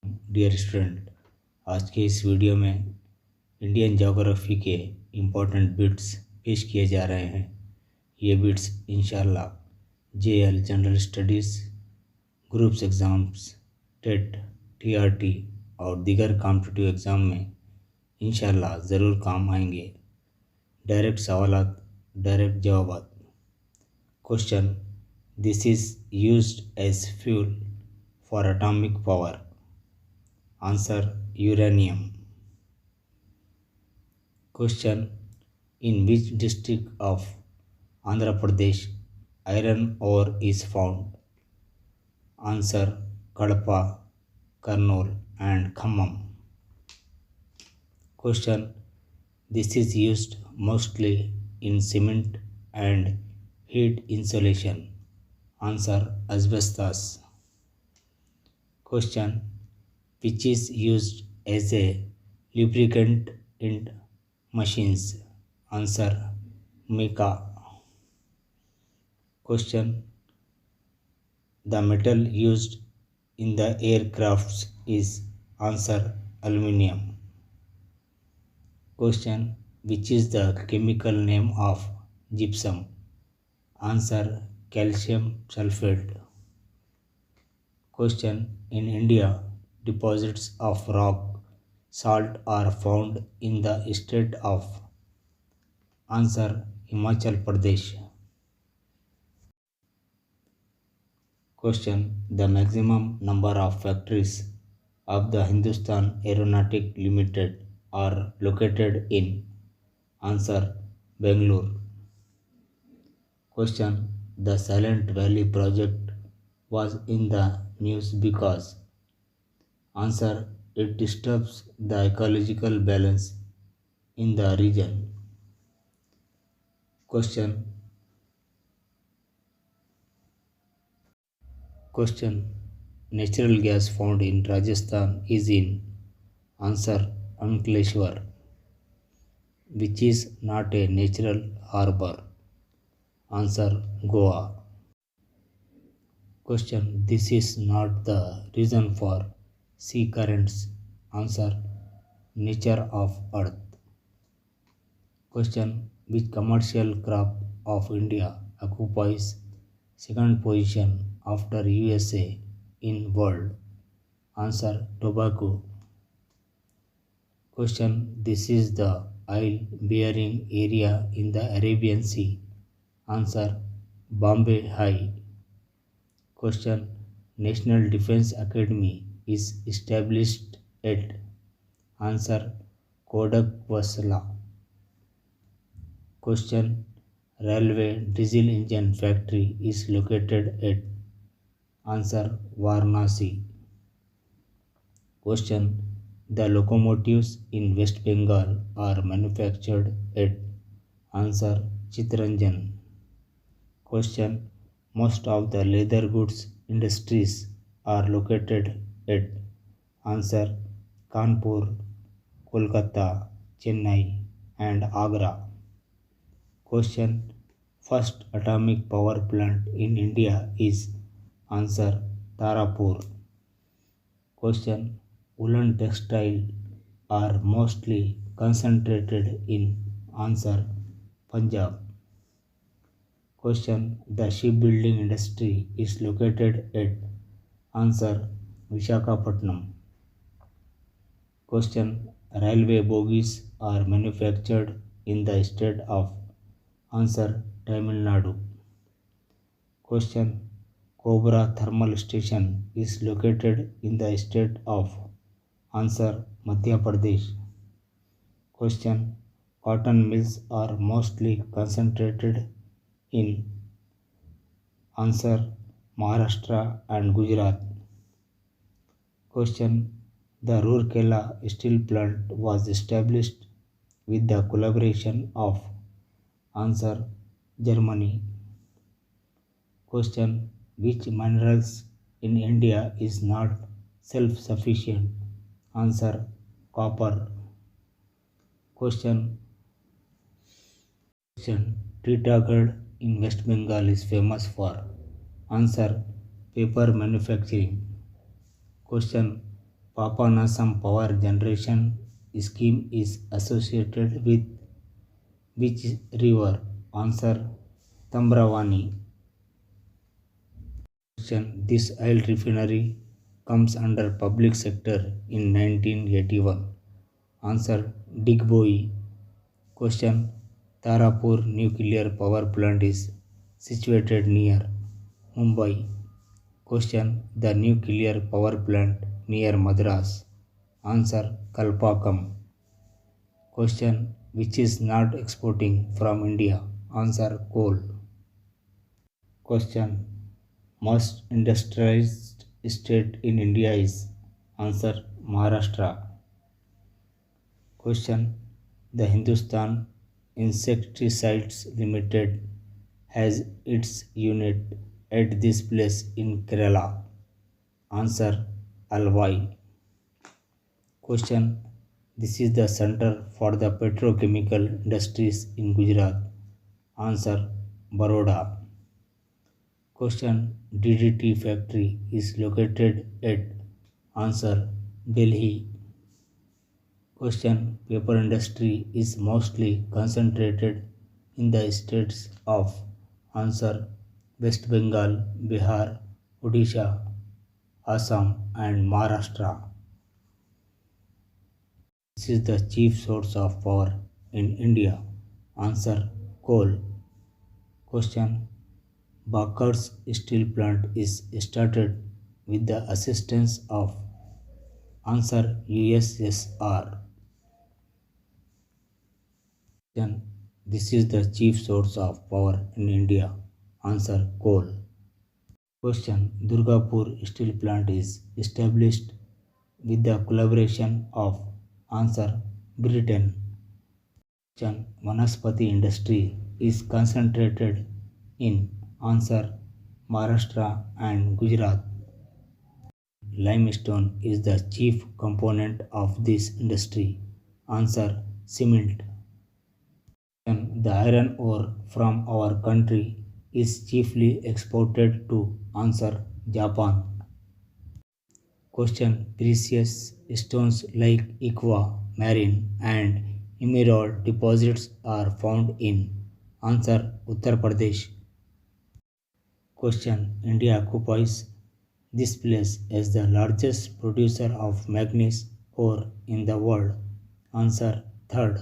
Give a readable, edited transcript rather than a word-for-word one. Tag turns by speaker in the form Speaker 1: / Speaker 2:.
Speaker 1: Dear student, आज के इस वीडियो में इंडियन ज्योग्राफी के इम्पोर्टेंट बिट्स पेश किए जा रहे हैं। ये बिट्स इंशाल्लाह JL general studies, groups exams, TET, TRT और दीगर कॉम्पिटिटिव एग्ज़ाम में इंशाल्लाह ज़रूर काम आएंगे। डायरेक्ट सवालात, डायरेक्ट जवाबात। Question: this is used as fuel for atomic power. Answer: uranium. Question: in which district of Andhra Pradesh iron ore is found? Answer: Kadapa, Kurnool and Khammam. Question: this is used mostly in cement and heat insulation. Answer: asbestos. Question: which is used as a lubricant in machines? Answer: mica. Question: the metal used in the aircrafts is? Answer: aluminium. Question: which is the chemical name of gypsum? Answer: calcium sulfate. Question: in India, deposits of rock salt are found in the state of? Answer: Himachal Pradesh. Question: the maximum number of factories of the Hindustan Aeronautic Limited are located in? Answer: Bangalore. Question: the Silent Valley project was in the news because? Answer: it disturbs the ecological balance in the region. Question: natural gas found in Rajasthan is in? Answer: Ankleshwar. Which is not a natural harbor? Answer: Goa. Question: this is not the reason for sea currents. Answer: nature of earth. Question: which commercial crop of India occupies second position after USA in world? Answer: tobacco. Question: this is the oil bearing area in the Arabian Sea. Answer: Bombay High. Question: National Defence Academy is established at? Answer: Kodak Vasla. Question: railway diesel engine factory is located at? Answer: Varanasi. Question: the locomotives in West Bengal are manufactured at? Answer: Chittaranjan. Question: most of the leather goods industries are located at? Answer: Kanpur, Kolkata, Chennai and Agra. Question: first atomic power plant in India is? Answer: Tarapur. Question: woolen textile are mostly concentrated in? Answer: Punjab. Question: the shipbuilding industry is located at? Answer: Visakhapatnam. Question: railway bogies are manufactured in the state of? Answer: Tamil Nadu. Question: Cobra Thermal Station is located in the state of? Answer: Madhya Pradesh. Question: cotton mills are mostly concentrated in? Answer: Maharashtra and Gujarat. Question: the Rourkela steel plant was established with the collaboration of? Answer: Germany. Question: which minerals in India is not self-sufficient? Answer: copper. Question: Titagarh in West Bengal is famous for? Answer: paper manufacturing. Question: Papanasam power generation scheme is associated with which river? Answer: Tambravanni. Question: this oil refinery comes under public sector in 1981. Answer: Digboi. Question: Tarapur nuclear power plant is situated near Mumbai. Question: the nuclear power plant near Madras. Answer: Kalpakam. Question: which is not exporting from India? Answer: coal. Question: most industrialized state in India is? Answer: Maharashtra. Question: the Hindustan Insecticides Limited has its unit at this place in Kerala. Answer: Alvai. Question: this is the center for the petrochemical industries in Gujarat. Answer: Baroda. Question: DDT factory is located at? Answer: Delhi. Question: paper industry is mostly concentrated in the states of? Answer: West Bengal, Bihar, Odisha, Assam and Maharashtra. This is the chief source of power in India. Answer: coal. Question: Bakar's steel plant is started with the assistance of? Answer: USSR. Question: this is the chief source of power in India. Answer: coal. Question: Durgapur steel plant is established with the collaboration of? Answer: Britain. Question: Vanaspati industry is concentrated in? Answer: Maharashtra and Gujarat. Limestone is the chief component of this industry. Answer: cement. Question: the iron ore from our country is chiefly exported to? Answer: Japan. Question: precious stones like aqua marine and emerald deposits are found in? Answer: Uttar Pradesh. Question: India occupies this place as the largest producer of manganese ore in the world. Answer: third.